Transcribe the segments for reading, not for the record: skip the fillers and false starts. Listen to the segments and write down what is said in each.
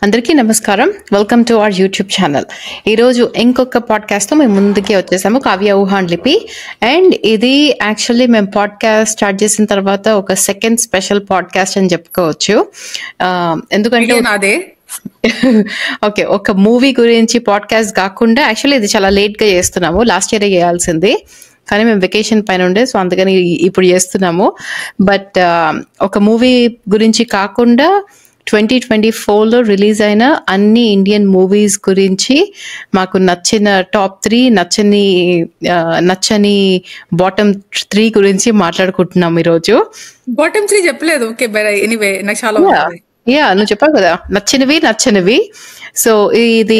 అందరికీ నమస్కారం. Welcome to our YouTube channel. ఈరోజు ఇంకొక పాడ్కాస్ట్తో మేము ముందుకే వచ్చేసాము, కావ్య ఊహ అండ్ లిపి. అండ్ ఇది యాక్చువల్లీ మేము పాడ్కాస్ట్ స్టార్ట్ చేసిన తర్వాత ఒక సెకండ్ స్పెషల్ పాడ్కాస్ట్ అని చెప్పుకోవచ్చు. ఎందుకంటే ఓకే, ఒక మూవీ గురించి పాడ్కాస్ట్ కాకుండా యాక్చువల్లీ ఇది చాలా లేట్గా చేస్తున్నాము. లాస్ట్ ఇయర్ చేయాల్సింది, కానీ మేము వెకేషన్ పైన ఉండే, సో అందుకని ఇప్పుడు చేస్తున్నాము. బట్ ఒక మూవీ గురించి కాకుండా 2024లో రిలీజ్ అయిన అన్ని ఇండియన్ మూవీస్ గురించి మాకు నచ్చిన టాప్ 3, నచ్చని బాటమ్ 3 గురించి మాట్లాడుకుంటున్నాం ఈరోజు. బాటమ్ 3 చెప్పలేదు. ఓకే, ఎనీవే నాకు చాలా నువ్వు చెప్పావు కదా నచ్చనివి. సో ఇది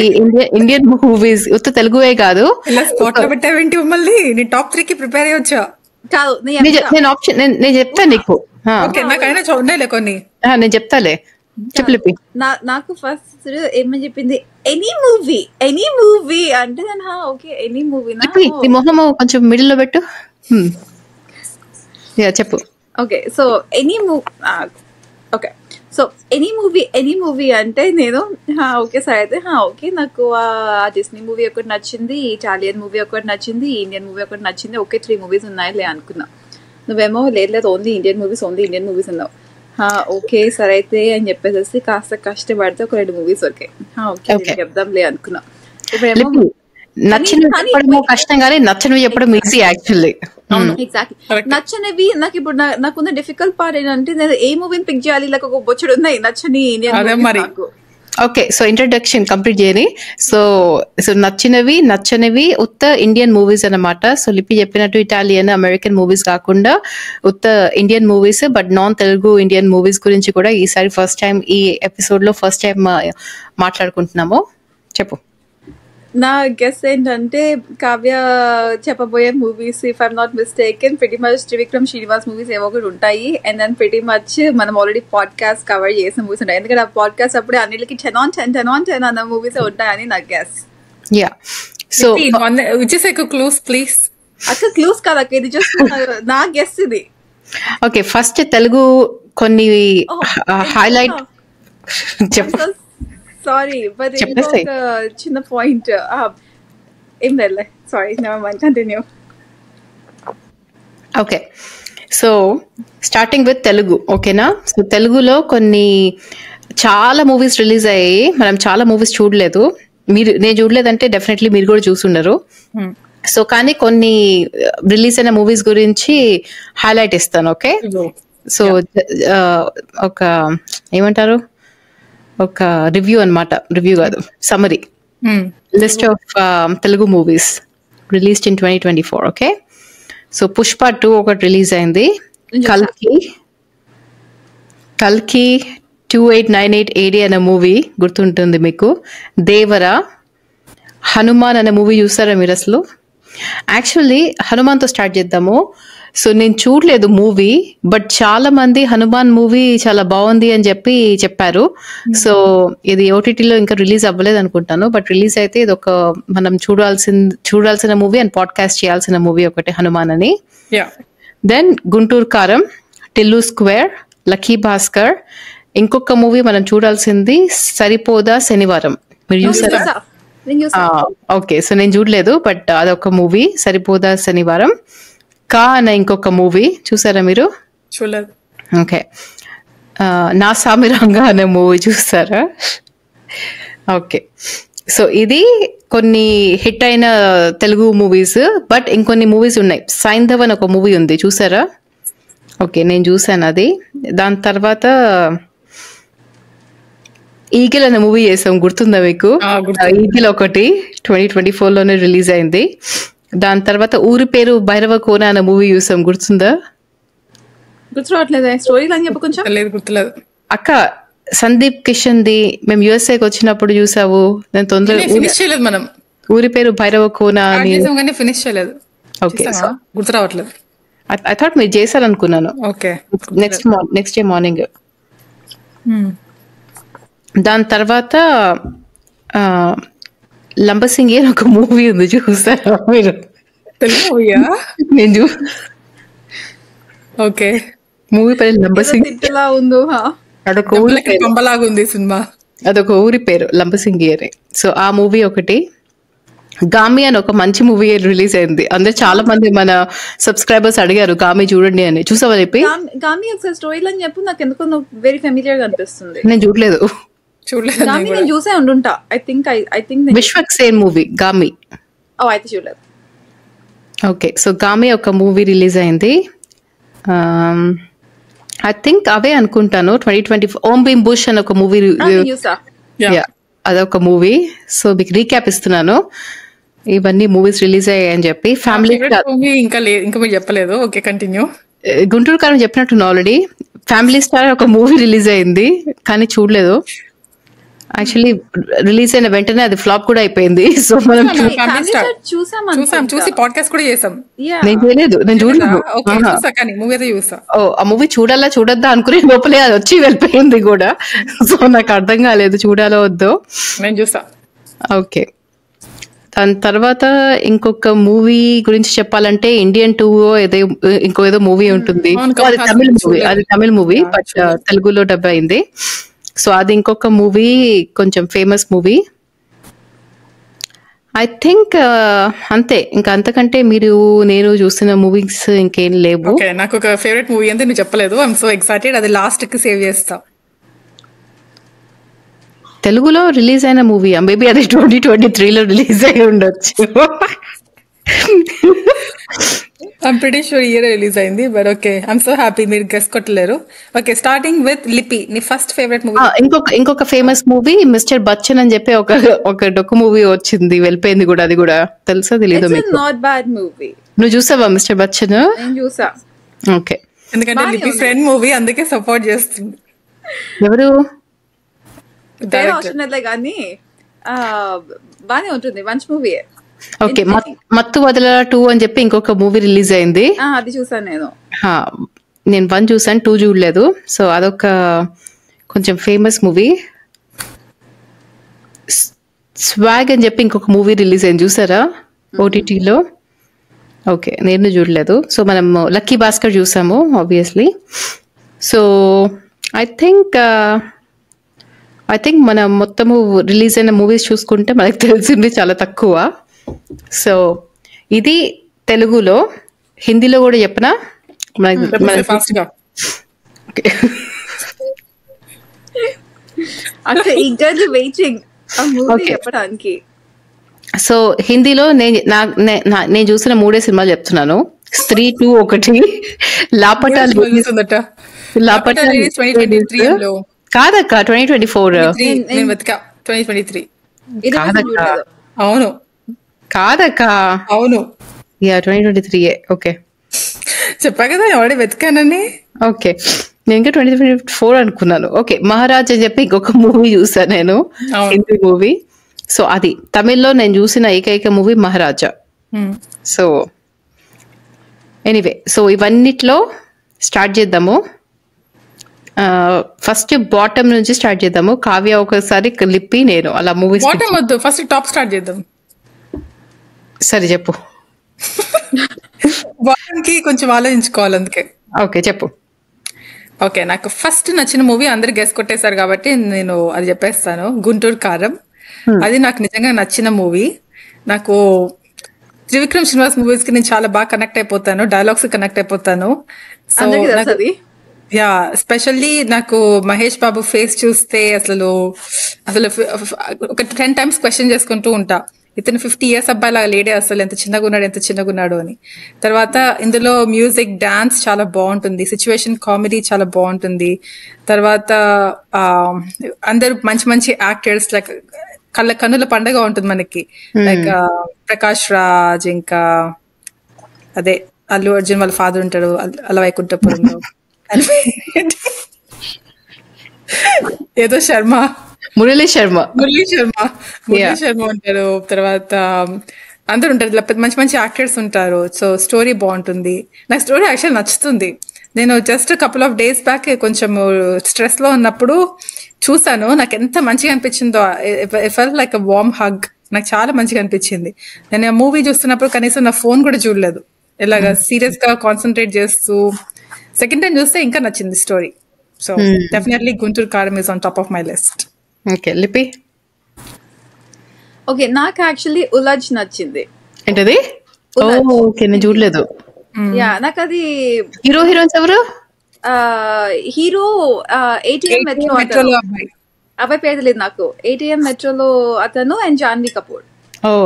ఇండియన్ మూవీస్, ఉత్త తెలుగువే కాదు. పెట్టావేంటి మమ్మల్ని? నీ టాప్ 3 కి ప్రిపేర్ అయ్యొచ్చా? నేను చెప్తాను నీకు. కొన్ని నేను చెప్తాలే, చెప్పలేపి. నాకు ఫస్ట్ ఏమని చెప్పింది, ఎనీ మూవీ అంటే ఓకే ఎనీ మూవీ. నీ మొహం కొంచెం మిడిల్ లో పెట్టు. చెప్పు. ఓకే, సో ఎనీ మూవీ అంటే నేను ఓకే సరే అయితే ఓకే, నాకు ఆ డిస్నీ మూవీ ఒకటి నచ్చింది, ఇటాలియన్ మూవీ ఒకటి నచ్చింది, ఇండియన్ మూవీ ఒకటి నచ్చింది. ఓకే 3 మూవీస్ ఉన్నాయిలే అనుకున్నా. నువ్వేమో లేదు ఓన్లీ ఇండియన్ మూవీస్ అన్నావు. ఓకే సరే అయితే అని చెప్పేసి కాస్త కష్టపడితే ఒక 2 మూవీస్ ఓకే చెప్దాంలే అనుకున్నా. ఇప్పుడేమో కష్టం కానీ నచ్చనివి చెప్పడం ఈజీ యాక్చువల్లీ. ఎగ్జాక్ట్లీ, నచ్చనివి నాకు ఇప్పుడు నాకున్న డిఫికల్ట్ పార్ట్ ఏంటంటే నేను ఏ మూవీని పిక్ చేయాలి, ఇలా ఒక బొచ్చుడు ఉన్నాయి నచ్చని Indian. Okay, so introduction complete చేయని. సో నచ్చనివి ఉత్త ఇండియన్ మూవీస్ అన్నమాట. సో లిపి చెప్పినట్టు ఇటాలియన్, అమెరికన్ మూవీస్ కాకుండా ఉత్త Indian movies, but non Telugu Indian movies గురించి కూడా ఈసారి ఫస్ట్ టైం ఈ ఎపిసోడ్ లో మాట్లాడుకుంటున్నాము. చెప్పు. నా గెస్ ఏంటంటే కావ్య చెప్పబోయే movies, if I'm not mistaken, pretty much Trivikram Srinivas movies ఏవో ఒకటి ఉంటాయి. అండ్ దెన్ ప్రిటీ మచ్ మనం ఆల్రెడీ పాడ్కాస్ట్ కవర్ చేసిన మూవీస్ ఉంటాయి. ఎందుకంటే ఆ పాడ్కాస్ట్ అప్పుడే అన్నిటికి 10 on 10 అన్న మూవీస్ ఉంటాయని నా గెస్. So clues please. అక్క క్లూస్ కాదక్క, ఇది జస్ట్ నా గెస్ ఇది. ఓకే, ఫస్ట్ తెలుగు కొన్ని హైలైట్ చెప్పు. సారీ బట్ ఒక చిన్న పాయింట్ ఏం లేదు. Sorry, never mind, continue. Okay, so starting with Telugu. ఓకేనా? సో తెలుగులో చాలా మూవీస్ రిలీజ్ అయ్యాయి. మనం చాలా మూవీస్ చూడలేదు. నేను చూడలేదంటే డెఫినెట్లీ మీరు కూడా చూసుండరు. సో కానీ కొన్ని రిలీజ్ అయిన మూవీస్ గురించి హైలైట్ ఇస్తాను. ఓకే, సో ఒక ఏమంటారు, ఒక రివ్యూ అన్నమాట. రివ్యూ కాదు, summary. List of Telugu movies released in 2024. Okay, so Pushpa 2 ఒకటి రిలీజ్ అయింది. కల్కి 2898 AD అనే మూవీ గుర్తుంటుంది మీకు. దేవరా, హనుమాన్ అనే మూవీ చూసారా మీరు అసలు? యాక్చువల్లీ హనుమాన్తో స్టార్ట్ చేద్దాము. సో నేను చూడలేదు మూవీ, బట్ చాలా మంది హనుమాన్ మూవీ చాలా బాగుంది అని చెప్పారు. సో ఇది ఓటీటీలో ఇంకా రిలీజ్ అవ్వలేదు అనుకుంటాను, బట్ రిలీజ్ అయితే ఇది ఒక మనం చూడాల్సిన మూవీ అండ్ పాడ్కాస్ట్ చేయాల్సిన మూవీ ఒకటి, హనుమాన్ అని. దెన్ గుంటూరు కారం, టిల్లు స్క్వేర్, లక్కీ భాస్కర్. ఇంకొక మూవీ మనం చూడాల్సింది సరిపోదా శనివారం. మీరు చూసారా? ఓకే, సో నేను చూడలేదు, బట్ అదొక మూవీ, సరిపోదా శనివారం. కా అనే ఇంకొక మూవీ చూసారా మీరు? చూడలేదు. ఓకే, నా సామిరంగా అనే మూవీ చూసారా? ఓకే, సో ఇది కొన్ని హిట్ అయిన తెలుగు మూవీస్, బట్ ఇంకొన్ని మూవీస్ ఉన్నాయి. సైంధవ్ అని ఒక మూవీ ఉంది, చూసారా? ఓకే, నేను చూసాను అది. దాని తర్వాత ఈగిల్ అనే మూవీ చేసాం, గుర్తుందా మీకు? ఈగిల్ ఒకటి 2024లోనే రిలీజ్ అయింది. దాని తర్వాత ఊరి పేరు భైరవ కోన అనే మూవీ చూసాం, గుర్తుందా? గుర్తురావట్లేదు, స్టోరీ లైన్ చెప్పు కొంచెం. గుర్తులేదు అక్క. సందీప్ కిషన్ ది, మేము యుఎస్ఏకి వచ్చినప్పుడు చూసావు. నేను తొందరగా మనం ఊరి పేరు భైరవ కోన అని ఫినిష్ చేయలేదు. ఓకే, గుర్తురావట్లేదు. ఐ థాట్ మీరు చేశారనుకున్నాను. Okay, next day morning. దాని తర్వాత లంబసింగి అని ఒక మూవీ ఉంది, చూసారా మీరు? నేను ఓకే, మూవీ పేరు లంబసింగి. ఉందో ఉంది సినిమా. అదొక ఊరి పేరు లంబసింగి అని. సో ఆ మూవీ ఒకటి. గామి అని ఒక మంచి మూవీ రిలీజ్ అయింది. అందరు చాలా మంది మన సబ్స్క్రైబర్స్ అడిగారు గామి చూడండి అని. చూసావా చెప్పి? గామి ఒకసారి స్టోరీ అని చెప్పు, నాకు ఎందుకో వెరీ ఫెమిలియర్ గా అనిపిస్తుంది. నేను చూడలేదు. చూడలేదు. గామి నేను చూసే ఉండుంటా. I think Vishwak Sen movie Gaami. అయితే చూడలేదు. ఓకే, సో గామి ఒక మూవీ రిలీజ్ అయింది. ఐ థింక్ అవే అనుకుంటాను. 2024 ఓం భీమ్ బుష్ అని ఒక మూవీ, చూసా. అదొక మూవీ. సో మీకు రీక్యాప్ ఇస్తున్నాను, ఇవన్నీ మూవీస్ రిలీజ్ అయ్యాయని చెప్పి. ఫ్యామిలీ ఇంకా మీరు చెప్పలేదు. Okay, continue. గుంటూరు కారం చెప్పినట్టు ఆల్రెడీ. ఫ్యామిలీ స్టార్ ఒక మూవీ రిలీజ్ అయింది కానీ చూడలేదు. యాక్చువల్లీ రిలీజ్ అయిన వెంటనే అది ఫ్లాప్ కూడా అయిపోయింది. సో మనం చూసి పాడ్కాస్ట్ కూడా చేసాం. నేను చేయలేదు, నేను చూడలేదు. మూవీ అయితే చూసా. ఓ, ఆ మూవీ చూడాలా చూడొద్దా అనుకునే లోపలే అది వచ్చి వెళ్ళిపోయింది కూడా. సో నాకు అర్థం కాలేదు చూడాలో వద్దో. నేను చూసా. ఓకే, దాని తర్వాత ఇంకొక మూవీ గురించి చెప్పాలంటే ఇండియన్ 2 ఏదో ఇంకో ఏదో మూవీ ఉంటుంది. అది తమిళ మూవీ బట్ తెలుగులో డబ్ అయింది. సో అది ఇంకొక మూవీ, కొంచెం ఫేమస్ మూవీ. ఐ థింక్ అంతే. ఇంకా అంతకంటే నేను చూసిన మూవీస్ ఇంకేం లేవు. నాకు ఒక ఫేవరెట్ మూవీ అంటే నువ్వు చెప్పలేదు. I'm so excited. అది లాస్ట్ కి సేవ్ చేస్తా. తెలుగులో రిలీజ్ అయిన మూవీ మేబీ అది 2023లో రిలీజ్ అయి ఉండొచ్చు. I'm pretty sure year release అయింది. But okay, I'm so happy మీరు గెస్ కొట్టలేరు. Okay, starting with Lipi. నీ ఫస్ట్ ఫేవరెట్ మూవీ? ఇంకొక ఫేమస్ మూవీ మిస్టర్ బచ్చన్ అని చెప్పి ఒక డొక్కు మూవీ వచ్చింది, వెళ్ళిపోయింది కూడా. అది కూడా తెలుసా తెలీదు మీకు? Not bad movie. నువ్వు చూసావా మిస్టర్ బచ్చన్? నేను చూసా. ఓకే, ఎందుకంటే లిపి ఫ్రెండ్ మూవీ, అందుకే సపోర్ట్ చేస్తుంది. ఎవరు పేరు అవసరం లేదు కానీ బానే ఉంటుంది, మంచి మూవీ. ఓకే, మత్తు వదల 2 అని చెప్పి ఇంకొక మూవీ రిలీజ్ అయింది. అది చూసాను నేను. నేను 1 చూసాను, 2 చూడలేదు. సో అదొక కొంచెం ఫేమస్ మూవీ. స్వాగ్ అని చెప్పి ఇంకొక మూవీ రిలీజ్ అయింది, చూసారా ఓటీటీలో? ఓకే, నేను చూడలేదు. సో మనం లక్కీ భాస్కర్ చూసాము ఆబ్వియస్లీ. సో ఐ థింక్ మన మొత్తము రిలీజ్ అయిన మూవీస్ చూసుకుంటే మనకు తెలిసింది చాలా తక్కువ. సో ఇది తెలుగులో. హిందీలో కూడా చెప్పనా? సో హిందీలో నేను చూసిన 3 సినిమాలు చెప్తున్నాను. స్త్రీ 2 ఒకటి, లాపటా కాదక్క 2024. అవును కాదక్క, అవును 2023. ఓకే, చెప్పా కదా ఎవడే వెతికానని. ఓకే, నేను ఇంకా 2024 అనుకున్నాను. ఓకే, మహారాజ్ అని చెప్పి ఇంకొక మూవీ చూసాను నేను, హిందీ మూవీ. సో అది తమిళ్లో నేను చూసిన ఏకైక మూవీ మహారాజా. సో ఎనీవే, సో ఇవన్నిట్లో స్టార్ట్ చేద్దాము. ఫస్ట్ బాటమ్ నుంచి స్టార్ట్ చేద్దాము. కావ్య ఒకసారి, లిప్పి, నేను అలా మూవీస్. బాటమ్ వద్దు, ఫస్ట్ టాప్ స్టార్ట్ చేద్దాం. సరే చెప్పు. బాటమ్ కి కొంచెం ఆలోచించుకోవాలి, అందుకే. ఓకే చెప్పు. ఓకే, నాకు ఫస్ట్ నచ్చిన మూవీ అందరు గెస్ కొట్టేశారు కాబట్టి నేను అది చెప్పేస్తాను. గుంటూరు కారం. అది నాకు నిజంగా నచ్చిన మూవీ. నాకు త్రివిక్రమ్ శ్రీనివాస్ మూవీస్ కి నేను చాలా బాగా కనెక్ట్ అయిపోతాను, డైలాగ్స్ కనెక్ట్ అయిపోతాను. సో యా, ఎస్పెషల్లీ నాకు మహేష్ బాబు ఫేస్ చూస్తే అసలు ఒక 10 times క్వశ్చన్ చేసుకుంటూ ఉంటా, ఇతను 50 years అబ్బాయి లాగా లేడే, అసలు ఎంత చిన్నగా ఉన్నాడు అని. తర్వాత ఇందులో మ్యూజిక్, డాన్స్ చాలా బాగుంటుంది, సిచ్యువేషన్ కామెడీ చాలా బాగుంటుంది. తర్వాత అందరు మంచి మంచి యాక్టర్స్, లైక్ కన్నుల పండగ ఉంటుంది మనకి. లైక్ ప్రకాష్ రాజ్, ఇంకా అదే అల్లు అర్జున్ వాళ్ళ ఫాదర్ ఉంటాడు అలవైకుంఠపురంలో, ఏదో మురళీ శర్మ ఉంటారు. తర్వాత అందరు ఉంటారు, మంచి మంచి యాక్టర్స్ ఉంటారు. సో స్టోరీ బాగుంటుంది. నాకు స్టోరీ యాక్చువల్ నచ్చుతుంది. నేను just couple of days back కొంచెం స్ట్రెస్ లో ఉన్నప్పుడు చూసాను, నాకు ఎంత మంచిగా అనిపించిందో. Felt like a warm hug. నాకు చాలా మంచిగా అనిపించింది. నేను ఆ మూవీ చూస్తున్నప్పుడు కనీసం నా ఫోన్ కూడా చూడలేదు, ఇలాగా సీరియస్ గా కాన్సన్ట్రేట్ చేస్తూ. సెకండ్ టైం చూస్తే ఇంకా నచ్చింది స్టోరీ. సో డెఫినెట్లీ గుంటూరు కారం is on top of my list. Okay, లిపి ఓకే, నాకు యాక్చువల్లీ ఉలజ్ నచ్చింది. ఏంటది? ఓకే, నేను చూడలేదు. యా, నాకు అది హీరోయిన్స్ ఎవరు? హీరో ఏటీఎం మెట్రో మెట్రోలో అబ్బాయి. అబ్బాయి పేరు తెలియదు నాకు. ఏటీఎం మెట్రోలో అతను అండ్ జాన్వీ కపూర్.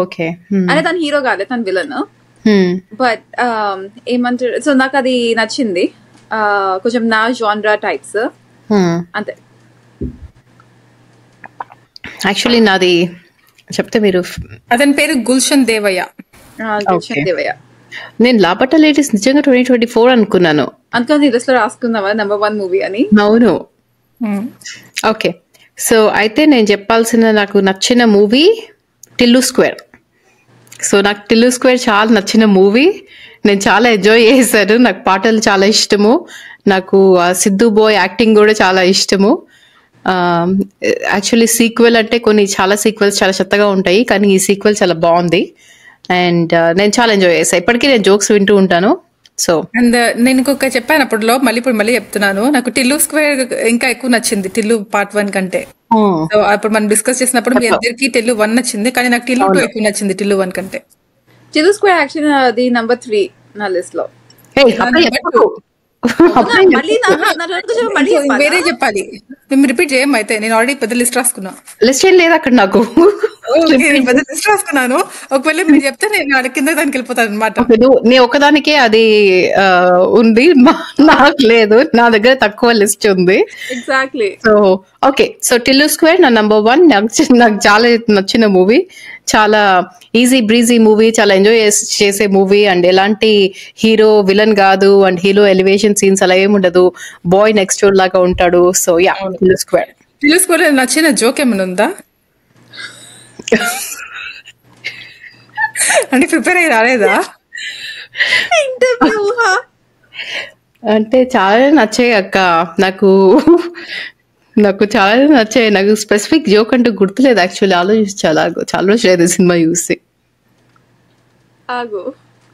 ఓకే. అంటే తను హీరో కాదు, తను విలన్. బట్ ఏమంటారు, సో నాకు అది నచ్చింది. కొంచెం నా జాన్రా టైప్స్ అంతే. యాక్చువల్లీ నాది చెప్తే మీరు, అతని పేరు గుల్షన్ దేవయ్య. దేవయ్య. నేను లాపటా లేడీస్ నిజంగా 2024 అనుకున్నాను. అందుకని లిస్ట్ లో రాసుకుందామా నెంబర్ 1 మూవీ అని. అవును. ఓకే, సో అయితే నేను చెప్పాల్సిన నాకు నచ్చిన మూవీ టిల్లు స్క్వేర్. సో నాకు టిల్లు స్క్వేర్ చాలా నచ్చిన మూవీ. నేను చాలా ఎంజాయ్ చేశాను. నాకు పాటలు చాలా ఇష్టము. నాకు సిద్ధు బాయ్ యాక్టింగ్ కూడా చాలా ఇష్టము. యాక్చువల్లీ సీక్వెల్ అంటే చాలా సీక్వెల్స్ చాలా చెత్తగా ఉంటాయి, కానీ ఈ సీక్వెల్ చాలా బాగుంది. అండ్ నేను చాలా ఎంజాయ్ చేశాను. ఇప్పటికీ నేను జోక్స్ వింటూ ఉంటాను. సో అండ్ నేను ఇంకొక చెప్పాను అప్పట్లో, మళ్ళీ చెప్తున్నాను. నాకు టిల్లు స్క్వేర్ ఇంకా ఎక్కువ నచ్చింది టిల్లు పార్ట్ 1 కంటే. సో అప్పుడు మనం డిస్కస్ చేసినప్పుడు మీ అందరికి టిల్లు 1 నచ్చింది, కానీ నాకు టిల్లు 2 ఎక్కువ నచ్చింది టిల్లు 1 కంటే. టిల్లు స్క్వేర్ యాక్చువల్లీ అది నెంబర్ 3 నా లిస్ట్ లో. వేరే చెప్పాలి, మేము రిపీట్ చేయం. అయితే నేను ఆల్రెడీ పెద్ద లిస్ట్ రాసుకున్నా. లిస్ట్ ఏం లేదు అక్కడ నాకు. పెద్ద లిస్ట్ రాసుకున్నాను. ఒకవేళ మీరు చెప్తే నేను కింద దానికి వెళ్ళిపోతాను అనమాట. నీ ఒకదానికే అది ఉంది, నాకు లేదు. నా దగ్గర తక్కువ లిస్ట్ ఉంది. Exactly. So okay, so Tillu square నా నెంబర్ 1. నాకు చాలా నచ్చిన మూవీ. చాలా ఈజీ బ్రీజీ మూవీ, చాలా ఎంజాయ్ చేసే మూవీ. అండ్ ఎలాంటి హీరో విలన్ కాదు, అండ్ హీరో ఎలివేషన్ సీన్స్ అలా ఏముండదు. బాయ్ నెక్స్ట్ డోర్ లాగా ఉంటాడు. So yeah, Tillu square. Tillu square నచ్చిన జోక్ ఏమైనా ఉందా? అంటే ప్రిపేర్ అయ్యి రాలేదా? అంటే చాలా నచ్చాయి అక్క నాకు. నాకు చాలా నచ్చాయి. నాకు స్పెసిఫిక్ జోక్ అంటూ గుర్తులేదు. యాక్చువల్లీ ఆలోచించాలి, చాలా రోజులేదు సినిమా చూసి. ఆగు,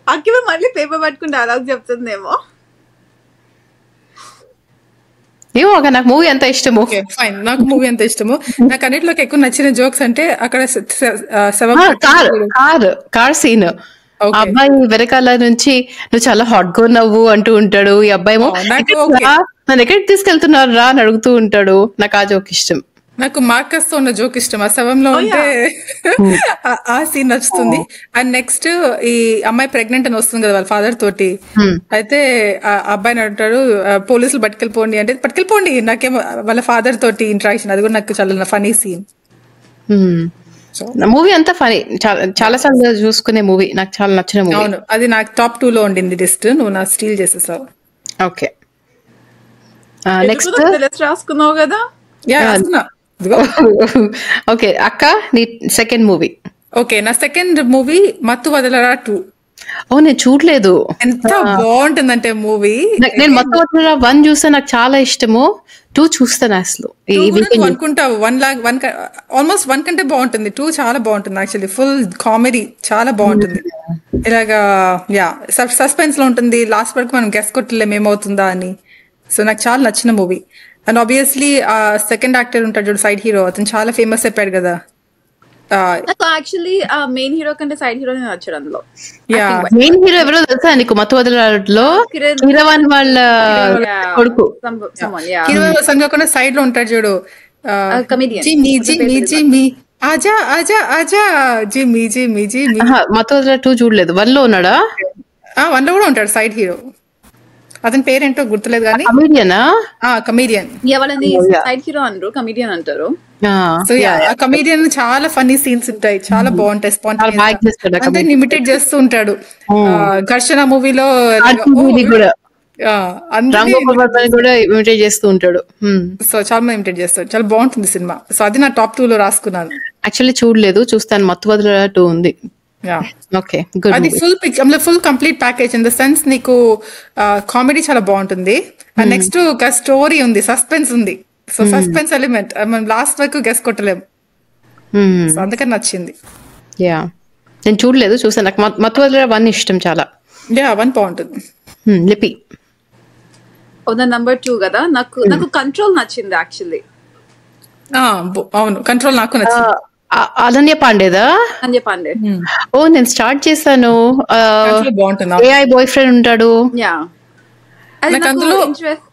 అక్కి మళ్ళీ పేపర్ పట్టుకుంటే అలా చెప్తుందేమో. ఏమో అక్క, నాకు మూవీ ఎంత ఇష్టము. ఫైన్, నాకు మూవీ ఎంత ఇష్టము. నాకు అన్నిటిలోకి ఎక్కువ నచ్చిన జోక్స్ అంటే అక్కడ కార్ సీన్. అబ్బాయి వెనకాల నుంచి నువ్వు చాలా హాట్ గా ఉన్నావు అంటూ ఉంటాడు. ఈ అబ్బాయి నన్ను ఎక్కడికి తీసుకెళ్తున్నారు రా అని అడుగుతూ ఉంటాడు. నాకు ఆ జోక్ ఇష్టం. నాకు మార్కస్ తో ఉన్న జోక్ ఇష్టం. ఆ శవంలో ఉంటే ఆ సీన్ నచ్చుతుంది. అండ్ నెక్స్ట్ ఈ అమ్మాయి ప్రెగ్నెంట్ అని వస్తుంది కదా వాళ్ళ ఫాదర్ తోటి. అయితే ఆ అబ్బాయిని అంటాడు పోలీసులు పట్టుకెళ్ళిపోండి అంటే, పట్టుకెళ్ళిపోండి నాకేమో వాళ్ళ ఫాదర్ తోటి ఇంట్రాక్షన్. అది కూడా నాకు చాలా ఫనీ సీన్. మూవీ అంతా ఫనీ, చాలా సార్లు చూసుకునే మూవీ. నాకు చాలా నచ్చిన మూవీ. అవును, అది నాకు టాప్ 2 లో ఉండింది లిస్ట్. నువ్వు నా స్టీల్ చేసేసావు. ఓకే, నెక్స్ట్ రాసుకున్నావు కదా. ఓకే అక్క, నీ సెకండ్ మూవీ. ఓకే, నా సెకండ్ మూవీ మత్తు వదలరా 2. ఓ, నేను చూడలేదు. ఎంత బాగుంటుందంటే మూవీ. నేను మత్తు వదలరా 1 చూస్తే నాకు చాలా ఇష్టము. 2 చూస్తాను అసలు. అనుకుంటావు 1 ఆల్మోస్ట్ 1 కంటే బాగుంటుంది. 2 చాలా బాగుంటుంది యాక్చువల్లీ. ఫుల్ కామెడీ, చాలా బాగుంటుంది. ఇలాగా యా సస్పెన్స్ లో ఉంటుంది. లాస్ట్ వరకు మనం గెస్ కొట్టలేం ఏమవుతుందా అని. సో నాకు చాలా నచ్చిన movie. And obviously second actor ఉంటాడు చూడు, సైడ్ హీరో, అతను చాలా ఫేమస్ అయిపోయాడు కదా. యాక్చువల్లీ మెయిన్ హీరో కంటే సైడ్ హీరో నచ్చాడు అందులో. మెయిన్ హీరో ఎవరో తెలుసా నీకు? మత్తు వదలరాలో కీరవాణి వాళ్ళ కొడుకు. సంగకుండా సైడ్ లో ఉంటాడు చూడు, ఆజా ఆజా ఆజా జిమ్మి జిమ్మి జిమ్మి. మత్తు వదలరా 2 చూడలేదు. 1 లో ఉన్నాడా? 1 లో కూడా ఉంటాడు సైడ్ హీరో. అతని పేరేంటో గుర్తులేదు కానీ కమీడియన్. ఎవరని సైడ్ హీరో అనరు, కమీడియన్ అంటారు. సో కమీడియన్ చాలా ఫన్నీ సీన్స్ ఉంటాయి, చాలా బాగుంటాయి. స్పాంటేనియస్ ఇమిటేట్ చేస్తూ ఉంటాడు. ఘర్షణ మూవీలో కూడా ఇమిటేట్ చేస్తూ ఉంటాడు. సో చాలా మంది ఇమిటేట్ చేస్తాడు. చాలా బాగుంటుంది సినిమా. సో అది నా టాప్ 2 లో రాసుకున్నాను. యాక్చువల్లీ చూడలేదు, చూస్తాను. మత్తు వదలరా 2 ఉంది. అది full complete package. In the sense నీకు కామెడీ చాలా బాగుంటుంది. నెక్స్ట్ ఒక స్టోరీ ఉంది, సస్పెన్స్ ఉంది. సో సస్పెన్స్ ఎలిమెంట్ మనం లాస్ట్ వరకు గెస్ కొట్టలేము. అందుకని నచ్చింది. నేను చూడలేదు, చూసాను. నాకు మత్తు వదలరా 1 ఇష్టం చాలా. 1 బాగుంటుంది. లిపి నెంబర్ 2 కదా. నాకు కంట్రోల్ నచ్చింది యాక్చువల్లీ. అవును, కంట్రోల్ నాకు నచ్చింది. అనన్య పాండేదా? అని చెప్పండి. ఓ నేను స్టార్ట్ చేశాను. కంట్రోల్ బాగుంటుంది. ఏఐ బాయ్ ఫ్రెండ్ ఉంటాడు. యా అది నాకు నాకు అందులో ఇంట్రెస్ట్.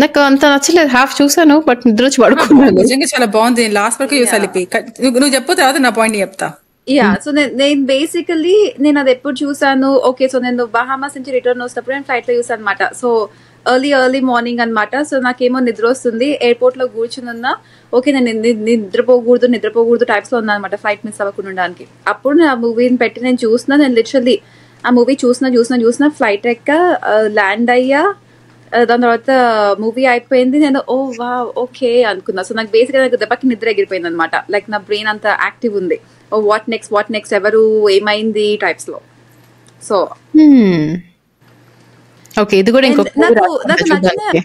నాకు అంత నచ్చలేదు, హాఫ్ చూసాను బట్ నిద్ర వచ్చి పడుకున్నాను. నిజంగా చాలా బాగుంది. లాస్ట్ వరకు చూసా లిపి. నువ్వు చెప్పు, తర్వాత నా పాయింట్ చెప్తా. యా సో నేను బేసికలీ నేను అది ఎప్పుడు చూసాను. ఓకే, సో నేను బహామాస్ నుంచి రిటర్న్ వస్తున్నప్పుడు నేను ఫ్లైట్ లో చూసాను అనమాట. సో ఎర్లీ మార్నింగ్ అనమాట. సో నాకేమో నిద్ర వస్తుంది, ఎయిర్పోర్ట్ లో కూర్చుని ఉన్నా. ఓకే, నేను నిద్రపోకూడదు టైప్స్ లో ఉన్నా అనమాట, ఫ్లైట్ మిస్ అవ్వకుండా ఉండడానికి. అప్పుడు నేను ఆ మూవీని పెట్టి నేను చూసిన, నేను లిటరల్లీ ఆ మూవీ చూసిన ఫ్లైట్ ఎక్క ల్యాండ్ అయ్యా. దాని తర్వాత మూవీ అయిపోయింది. నేను ఓ వా ఓకే అనుకున్నా. సో నాకు బేసిక్గా నాకు దెబ్బకి నిద్ర ఎగిరిపోయింది అనమాట. లైక్ నా బ్రెయిన్ అంత యాక్టివ్ ఉంది. ఓ వాట్ నెక్స్ట్ ఎవరు ఏమైంది టైప్స్ లో. సో ఓకే, ఇది కూడా ఇంకొక నాకు నచ్చిన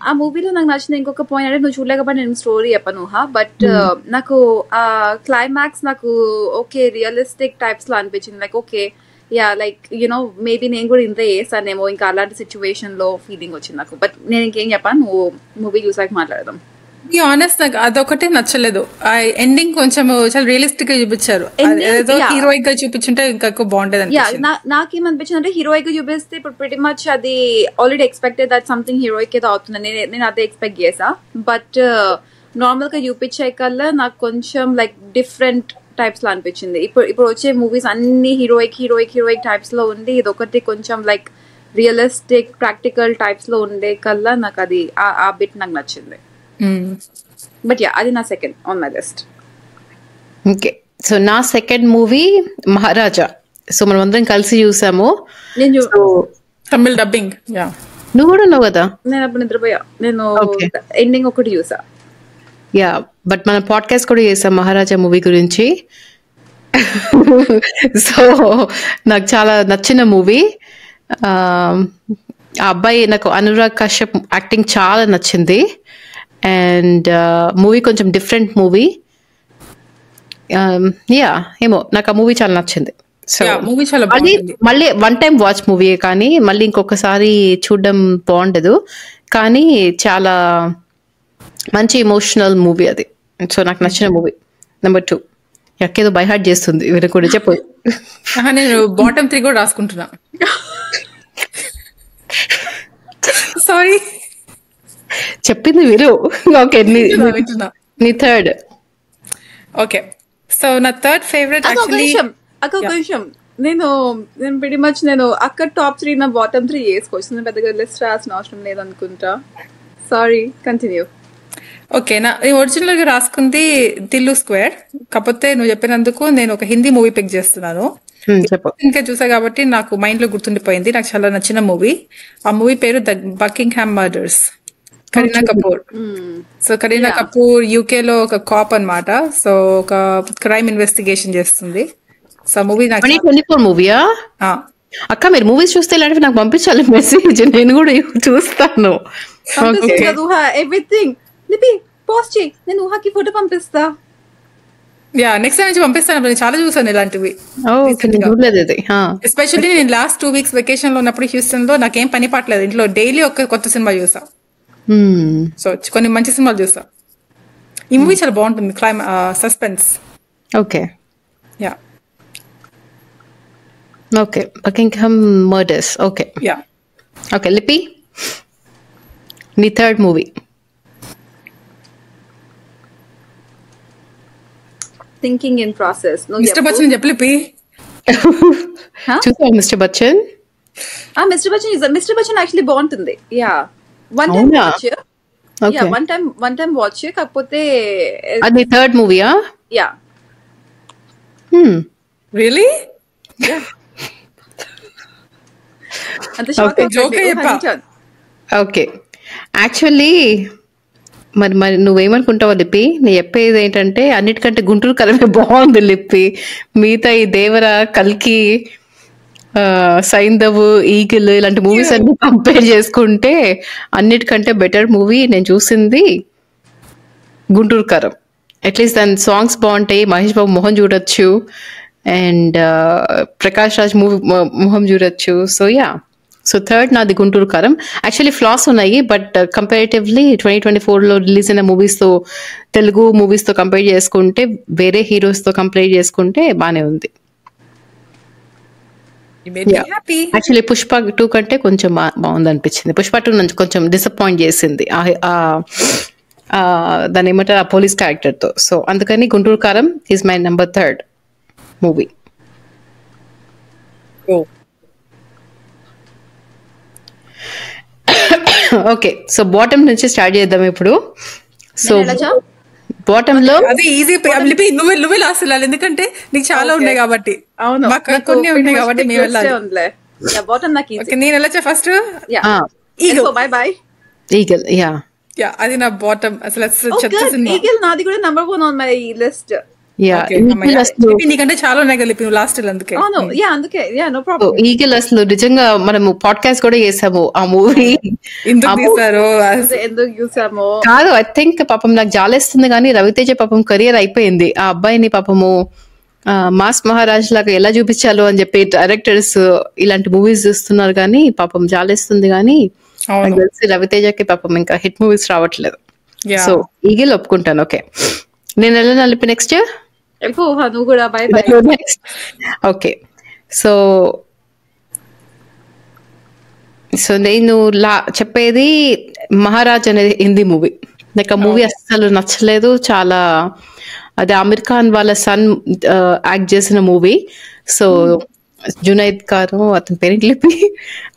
ఆ మూవీలో నాకు నచ్చిన ఇంకొక పాయింట్ అంటే, నువ్వు చూడలేకపోతే నేను స్టోరీ చెప్పను బట్ నాకు ఆ క్లైమాక్స్ నాకు ఓకే రియలిస్టిక్ టైప్స్ లో అనిపించింది. Like okay yeah like you know maybe నేను కూడా ఇంత చేస్తానేమో ఇంకా అలాంటి సిచ్యువేషన్ లో ఫీలింగ్ వచ్చింది నాకు. బట్ నేను ఇంకేం చెప్పాను, నువ్వు మూవీ చూసాక మాట్లాడదాం. ఆనెస్ట్ నాకు అదొకటే నచ్చలేదు. ఆ ఎండింగ్ కొంచెం చాలా రియలిస్టిక్ గా చూపించారు. ఏదో హీరోయిక్ గా చూపించుంటే ఇంకా ఎక్కువ బాగుంటది. నాకేమనిపించింది అంటే, హీరోయిక్ గా చూపిస్తే ఇప్పుడు ప్రిటీ మచ్ అది already expected that something heroic ఏదో అవుతుంది. నేను అదే ఎక్స్పెక్ట్ చేసా. బట్ నార్మల్ గా చూపించే కల్లా నాకు కొంచెం లైక్ డిఫరెంట్ టైప్స్ లో అనిపించింది. ఇప్పుడు వచ్చే మూవీస్ అన్ని హీరోయిక్ టైప్స్ లో ఉండి, ఇది ఒకటి కొంచెం లైక్ రియలిస్టిక్ ప్రాక్టికల్ టైప్స్ లో ఉండే కల్లా నాకు అది ఆ బిట్ నాకు నచ్చింది. బట్ యా అది నా second on my list. Okay, so నా సెకండ్ మూవీ మహారాజా. సో మనం అందరం కలిసి చూసాము. తమిళ్ డబ్బింగ్. నువ్వు కూడా ఉన్నావు కదా? నేను అప్పుడు నిద్రపోయా. నేను ఎండింగ్ ఒకటి చూసా. యా, బట్ మన పాడ్కాస్ట్ కూడా చేసాం మహారాజా మూవీ గురించి. సో నాకు చాలా నచ్చిన మూవీ. ఆ అబ్బాయి నాకు అనురాగ్ కశ్యప్ యాక్టింగ్ చాలా నచ్చింది. అండ్ మూవీ కొంచెం డిఫరెంట్ మూవీ. యా ఏమో నాకు ఆ మూవీ చాలా నచ్చింది. సో మళ్ళీ వన్ టైం వాచ్ మూవీ, కానీ మళ్ళీ ఇంకొకసారి చూడడం బాగుండదు. కానీ చాలా మంచి ఎమోషనల్ మూవీ అది. సో నాకు నచ్చిన మూవీ. నెంబర్ 2 ఎక్కేదో బై హార్ట్ చేస్తుంది వీరు కూడా చెప్పు. నేను బాటమ్ 3 కూడా రాసుకుంటున్నా. సారీ చెప్పింది వీరు. ఓకే, నీ థర్డ్. ఓకే, సో నా థర్డ్ ఫేవరెట్ నేను pretty much నేను అక్కడ టాప్ 3 నా బాటమ్ 3 వేసుకోవచ్చు. నేను పెద్దగా లిస్ట్ రాసిన అవసరం లేదు అనుకుంటా. Sorry, continue. ఓకే, నా ఒరిజినల్ గా రాసుకుంది దిల్లు స్క్వేర్. కాకపోతే నువ్వు చెప్పినందుకు నేను ఒక హిందీ మూవీ పిక్ చేస్తున్నాను. ఇంకా చూసా కాబట్టి నాకు మైండ్ లో గుర్తుండిపోయింది. నాకు చాలా నచ్చిన మూవీ. ఆ మూవీ పేరు the Buckingham murders, Kareena Kapoor. So Kareena Kapoor UK లో ఒక కాప్ అన్నమాట. సో ఒక క్రైమ్ ఇన్వెస్టిగేషన్ చేస్తుంది. సో మూవీ నాకు 2024 మూవీయా? అక్క మీరు మూవీస్ చూస్తే ఇలాంటివి నాకు పంపించాలి మెసేజ్, నేను కూడా చూస్తాను. ఎవ్రీథింగ్ పోస్ట్ చేయి, నేను ఊహాకి ఫోటో పంపిస్తా. యా నెక్స్ట్ నుంచి పంపిస్తాను. నేను చాలా చూసాను ఇలాంటివి. ఎస్పెషల్లీ నేను లాస్ట్ 2 weeks వెకేషన్ లో ఉన్నప్పుడు హ్యూస్టన్ లో నాకేం పని పట్టలేదు. ఇంట్లో డైలీ ఒక కొత్త సినిమా చూసా. సో కొన్ని మంచి సినిమాలు చూసా. ఈ మూవీ చాలా బాగుంటుంది. Suspense. Okay yeah okay Buckingham murders. Okay yeah okay Lipi నీ third movie. Thinking in process. Mister Bachchan చెప్పు లిపి. చూసావా Mister Bachchan? Mister Bachchan actually బాగుంటుంది. Yeah one time watch. కాకపోతే అది థర్డ్ మూవీయా? Yeah really? ఓకే యాక్చువల్లీ మరి నువ్వేమనుకుంటావా లిప్పి? నేను చెప్పేది ఏంటంటే అన్నిటికంటే గుంటూరు కరమే బాగుంది లిప్పి. మిగతా ఈ దేవర, కల్కి, సైంధవ్, ఈగిల్ ఇలాంటి మూవీస్ అన్ని కంపేర్ చేసుకుంటే అన్నిటికంటే బెటర్ మూవీ నేను చూసింది గుంటూరు కారం. అట్లీస్ట్ దాని సాంగ్స్ బాగుంటాయి, మహేష్ బాబు మొహం చూడొచ్చు, అండ్ ప్రకాష్ రాజ్ మొహం చూడొచ్చు. సో యా సో థర్డ్ నాది గుంటూరు కారం. యాక్చువల్లీ ఫ్లాస్ ఉన్నాయి, బట్ కంపారిటివ్లీ 2024లో రిలీజ్ అయిన మూవీస్తో, తెలుగు మూవీస్తో కంపేర్ చేసుకుంటే, వేరే హీరోస్తో కంపేర్ చేసుకుంటే బాగానే ఉంది. యాక్చువల్లీ పుష్ప 2 కంటే కొంచెం బాగుంది అనిపించింది. పుష్ప 2 నుంచి కొంచెం డిసప్పాయింట్ చేసింది దాని ఏమంటారు, ఆ పోలీస్ క్యారెక్టర్తో. సో అందుకని గుంటూరు కారం is my number 3rd movie. Okay, so bottom నుంచి స్టార్ట్ చేద్దాం ఇప్పుడు. సో బాటమ్ లో అది ఈజీ, నువ్వే లాస్ట్ వెళ్ళాలి, ఎందుకంటే నీకు చాలా ఉన్నాయి కాబట్టి. అవును, కొన్ని ఉన్నాయి కాబట్టి మేము వెళ్ళాలి. బాటమ్ నాకు ఓకే, నేను వెళ్ళొచ్చా first? Bye bye Eagle. Yeah, అది నా బాటమ్. అసలు చెత్త సినిమా. ఈగల్ నాది కూడా నెంబర్ 1 ఆన్ మై లిస్ట్. నీకంటే చాలా ఉన్నాయి కదా లాస్ట్, అందుకే. అవును, యా, అందుకే, యా, నో ప్రాబ్లం. ఈగల్ అసలు నిజంగా మనము పాడ్కాస్ట్ కూడా చేసాము ఆ మూవీ. ఎందుకు చూసాము కాదు, ఐ థింక్ పాపం నాకు జాలేస్తుంది కానీ రవితేజ పాపం కెరియర్ అయిపోయింది. ఆ అబ్బాయిని పాపము మాస్ మహారాజ్ లాగా ఎలా చూపించాలో అని చెప్పి డైరెక్టర్స్ ఇలాంటి మూవీస్ చూస్తున్నారు, కానీ పాపం జాలేస్తుంది. కానీ నాకు తెలిసి రవితేజకి పాపం ఇంకా హిట్ మూవీస్ రావట్లేదు. సో ఈగల్ ఒప్పుకుంటాను. ఓకే, నేను ఎలా నలిపి నెక్స్ట్ నువ్వు కూడా బై బై. ఓకే, సో నేను చెప్పేది మహారాజ్ అనేది హిందీ మూవీ. నాకు ఆ మూవీ అస్సలు నచ్చలేదు. చాలా, అది ఆమిర్ ఖాన్ వాళ్ళ సన్ యాక్ట్ చేసిన మూవీ. సో జునైద్ గారు, అతని పేరెంట్ లిపి.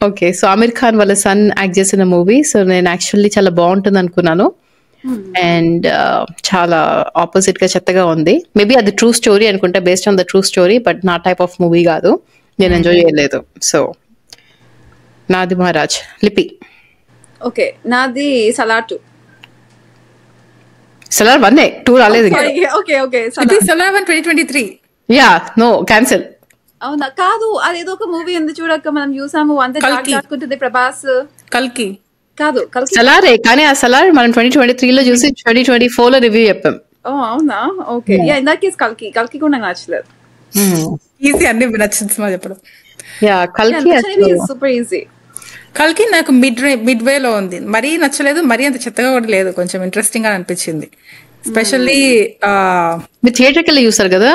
ఓకే, సో ఆమిర్ ఖాన్ వాళ్ళ సన్ యాక్ట్ చేసిన మూవీ. సో నేను యాక్చువల్లీ చాలా బాగుంటుంది అనుకున్నాను, అండ్ చాలా ఆపోజిట్ గా చెత్తగా ఉంది. మేబీ అది ట్రూ స్టోరీ అనుకుంటా, based on the true story, but నా టైప్ ఆఫ్ మూవీ కాదు, నేను ఎంజాయ్ చేయలేదు. సో నాది మహారాజ్. లిపి? ఓకే, నాది సలార్ 2. సలార్ 1, 2 రాలేదు. Okay okay, Salaar 1 2023. Yeah, no, cancel. అవునా? కాదు, అదేదో ఒక మూవీ ఉంది చూడక, మనం చూసాము, అంత దాటుకుంటుంది ప్రభాస్. కల్కి కాదు, సలారే, కానీ ఆ సలార్ మనం 2023లో చూసి 2024లో రివ్యూ చెప్పాం. ఓ అవునా? Okay, yeah, in that case కల్కి కూడా నాకు నచ్చలేదు. ఈజీ, అన్ని నచ్చిన సినిమా చెప్పడం. యా, కల్కి సూపర్ ఈజీ. కల్కి నాకు మిడ్ వేలో ఉంది, మరీ నచ్చలేదు, మరీ అంత చెత్తగా కూడా లేదు, కొంచెం ఇంట్రెస్టింగ్ గా అనిపించింది. స్పెషల్లీ మీరు థియేటర్కి చూసారు కదా?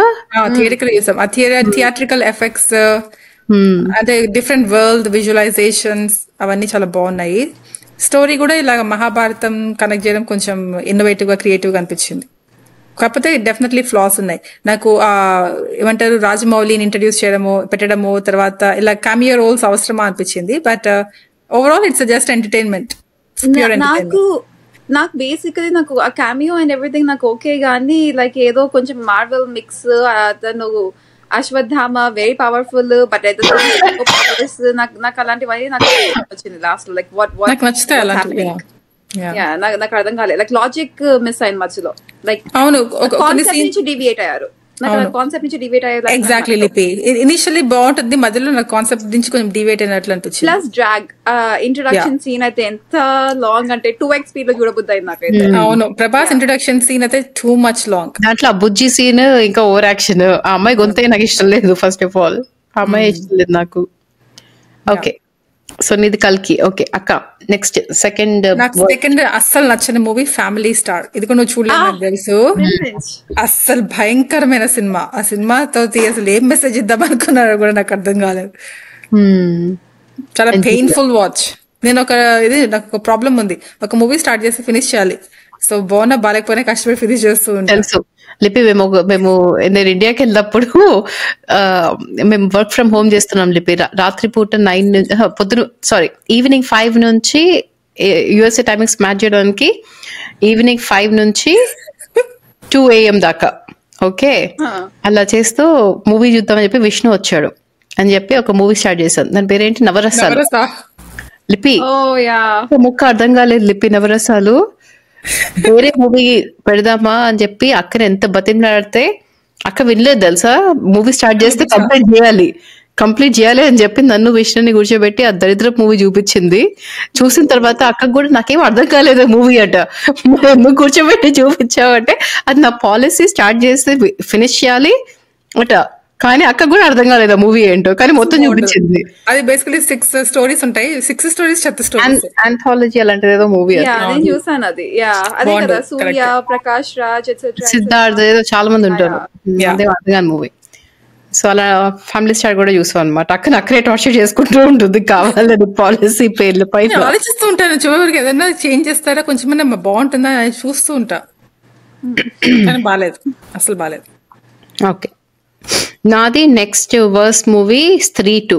థియేటర్కి చూసాం. ఆ థియేట్రికల్ ఎఫెక్ట్స్, అదే డిఫరెంట్ వరల్డ్ విజువలైజేషన్స్, అవన్నీ చాలా బాగున్నాయి. స్టోరీ కూడా ఇలాగ మహాభారతం కనెక్ట్ చేయడం కొంచెం ఇన్నోవేటివ్ గా, క్రియేటివ్ గా అనిపించింది. కాకపోతే డెఫినెట్లీ ఫ్లాస్ ఉన్నాయి. నాకు ఏమంటారు, రాజమౌళిని ఇంట్రడ్యూస్ చేయడము, పెట్టడము, తర్వాత ఇలా కామియో రోల్స్ అవసరమా అనిపించింది. But overall it's just entertainment. నాకు బేసికలీ నాకు ఆ కామియో అండ్ ఎవ్రీథింగ్ నాకు ఓకే, కానీ లైక్ ఏదో కొంచెం మార్వెల్ మిక్స్. అతను అశ్వత్థామ వెరీ పవర్ఫుల్, బట్ నాకు అలాంటివి నాకు వచ్చింది లాస్ట్ లో. లైక్ నాకు నచ్చుతాయి అలాంటివి. నాకు అర్థం కాలేదు, లైక్ లాజిక్ మిస్ అయింది మధ్యలో. లైక్ అవును, కాన్సెప్ట్ నుంచి డివియేట్ అయ్యారు. కాన్సెప్ట్ నుంచి డివేట్ అయ్యేది. ఎగ్జాక్ట్లీ లిపి, ఇనిషియల్లీ బాగుంటుంది, మధ్యలో నాకు కాన్సెప్ట్ నుంచి కొంచెం డివేట్ అయినట్లు అనిపించింది. ప్లస్ డ్రాగ్ ఇంట్రొడక్షన్ సీన్ అయితే ఎంత లాంగ్ అంటే 2x స్పీడ్ లో చూడబుద్ది అయింది నాకైతే. అవును, ప్రభాస్ ఇంట్రొడక్షన్ సీన్ అయితే టూ మచ్ లాంగ్. దాంట్లో బుజ్జి సీన్ ఇంకా ఓవర్ యాక్షన్. ఆ అమ్మాయి గొంతే నాకు ఇష్టం లేదు. ఫస్ట్ ఆఫ్ ఆల్ ఆ అమ్మాయి ఇష్టం లేదు నాకు. ఓకే, సో నీది కల్కి. ఓకే అక్క, నెక్స్ట్ సెకండ్. నాకు సెకండ్ అస్సలు నచ్చని మూవీ ఫ్యామిలీ స్టార్. ఇది కూడా నువ్వు చూడలేదు నాకు తెలుసు. అస్సలు భయంకరమైన సినిమా. ఆ సినిమాతో అసలు ఏం మెసేజ్ ఇద్దాం అనుకున్నారో కూడా నాకు అర్థం కాలేదు. చాలా పెయిన్ఫుల్ వాచ్. నేను నాకు ఒక ప్రాబ్లం ఉంది, ఒక మూవీ స్టార్ట్ చేసి ఫినిష్ చేయాలి. సో బాగున్నా బాగాలేకపోయినా కష్టపడి ఫినిష్ చేస్తూ ఉంటాను. తెలుసు లిపి, మేము నేను ఇండియాకి వెళ్ళినప్పుడు మేము వర్క్ ఫ్రమ్ హోమ్ చేస్తున్నాం లిపి. రాత్రిపూట 9 ఈవినింగ్ 5 నుంచి యుఎస్ఏ టైమింగ్స్ మ్యాచ్ చేయడానికి ఈవినింగ్ 5 నుంచి 2 AM దాకా. ఓకే, అలా చేస్తూ మూవీ చూద్దామని చెప్పి విష్ణు వచ్చాడు అని చెప్పి ఒక మూవీ స్టార్ట్ చేశాను. దాని పేరేంటి, నవరసాలు. లిపి ముక్క అర్థం కాలేదు లిపి. నవరసాలు వేరే మూవీ పెడదామా అని చెప్పి అక్కని ఎంత బతిమలాడితే అక్క వినలేదు తెలుసా. మూవీ స్టార్ట్ చేస్తే కంప్లీట్ చేయాలి అని చెప్పి నన్ను విష్ణుని కూర్చోబెట్టి ఆ దరిద్ర మూవీ చూపించింది. చూసిన తర్వాత అక్కకు కూడా నాకేం అర్థం కాలేదు మూవీ అట. ఎందుకు కూర్చోబెట్టి చూపించావంటే అది నా పాలసీ, స్టార్ట్ చేస్తే ఫినిష్ చేయాలి అట. కానీ అక్క కూడా అర్థం కాలేదు ఆ మూవీ ఏంటో, కానీ మొత్తం చూపించింది. అది బేసికలీ 6 స్టోరీస్ ఉంటాయి. 6 స్టోరీస్ చెత్త స్టోరీస్. ఆంథాలజీ అలాంటిది ఏదో మూవీ. నేను చూసాను అది. అదే కదా, సూర్య, ప్రకాష్ రాజ్, సిద్ధార్థ్ ఏదో చాలా మంది ఉంటారు. అదే అర్థం మూవీ. సో అలా ఫ్యామిలీ స్టార్ కూడా చూసాం అనమాట. అక్కడే టార్చర్ చేసుకుంటూ ఉంటుంది కావాలని పాలసీ పేర్ల పైన. ఆలోచిస్తూ ఉంటాను చివరికి ఏదైనా చేంజ్ చేస్తారా కొంచెం బాగుంటుందా అని చూస్తూ ఉంటా. కానీ బాలేదు, అసలు బాలేదు. ఓకే, నాది నెక్స్ట్ వర్స్ట్ మూవీ స్త్రీ 2.